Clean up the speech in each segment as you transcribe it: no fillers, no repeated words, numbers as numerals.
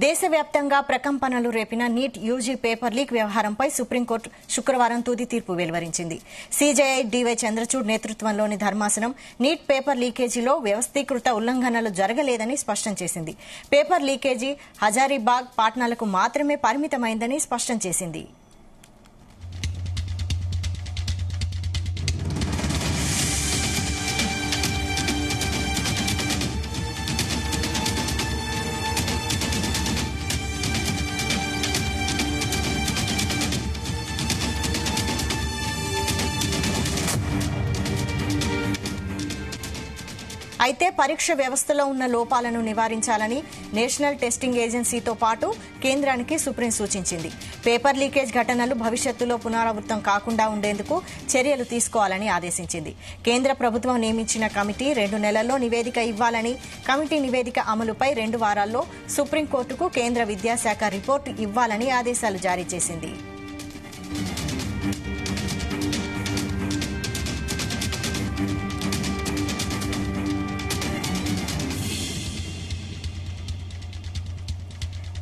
దేశవ్యాప్తంగా ప్రకంపనలు రేపిన NEET UG paper leak వ్యవహారంపై సుప్రీంకోర్టు శుక్రవారం తుది తీర్పు వెలువరించింది. సీజేఐ డీవై చంద్రచూడ్ నేతృత్వంలోని ధర్మాసనం నీట్ పేపర్ లీకేజీలో వ్యవస్థీకృత ఉల్లంఘనలు జరగలేదని స్పష్టం చేసింది. పేపర్ లీకేజీ హజారీబాగ్, పాట్నాలకు మాత్రమే పరిమితమైందని స్పష్టం చేసింది. అయితే పరీక్ష వ్యవస్థలో ఉన్న లోపాలను నివారించాలని నేషనల్ టెస్టింగ్ ఏజెన్సీతో పాటు కేంద్రానికి సుప్రీం సూచించింది. పేపర్ లీకేజ్ ఘటనలు భవిష్యత్తులో పునరావృతం కాకుండా ఉండేందుకు చర్యలు తీసుకోవాలని ఆదేశించింది. కేంద్ర ప్రభుత్వం నియమించిన కమిటీ 2 నెలల్లో నివేదిక ఇవ్వాలని, కమిటీ నివేదిక అమలుపై 2 వారాల్లో సుప్రీంకోర్టుకు కేంద్ర విద్యాశాఖ రిపోర్టు ఇవ్వాలని ఆదేశాలు జారీ చేసింది.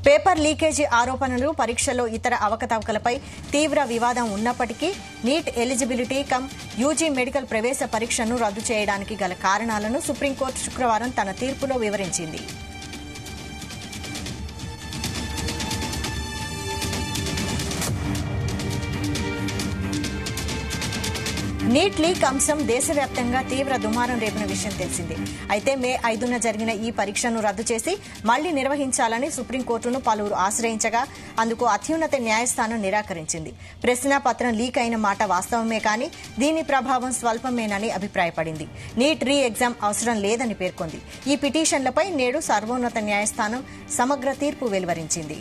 పేపర్ లీకేజీ ఆరోపణలు, పరీక్షలో ఇతర అవకతవకలపై తీవ్ర వివాదం ఉన్నప్పటికీ NEET eligibility cum UG medical ప్రవేశ పరీక్షను రద్దు చేయడానికి గల కారణాలను సుప్రీంకోర్టు శుక్రవారం తన తీర్పులో వివరించింది. నీట్ లీక్ అంశం దేశవ్యాప్తంగా తీవ్ర దుమారం రేపిన విషయం తెలిసిందే. అయితే మే 5న జరిగిన ఈ పరీక్షను రద్దు చేసి మళ్లీ నిర్వహించాలని సుప్రీంకోర్టును పలువురు ఆశ్రయించగా అందుకు అత్యున్నత న్యాయస్థానం నిరాకరించింది. ప్రశ్నాపత్రం లీక్ అయిన మాట వాస్తవమే కానీ దీని ప్రభావం స్వల్పమేనని అభిప్రాయపడింది. నీట్ రీ ఎగ్జామ్ అవసరం లేదని పేర్కొంది. ఈ పిటిషన్లపై నేడు సర్వోన్నత న్యాయస్థానం సమగ్ర తీర్పు వెలువరించింది.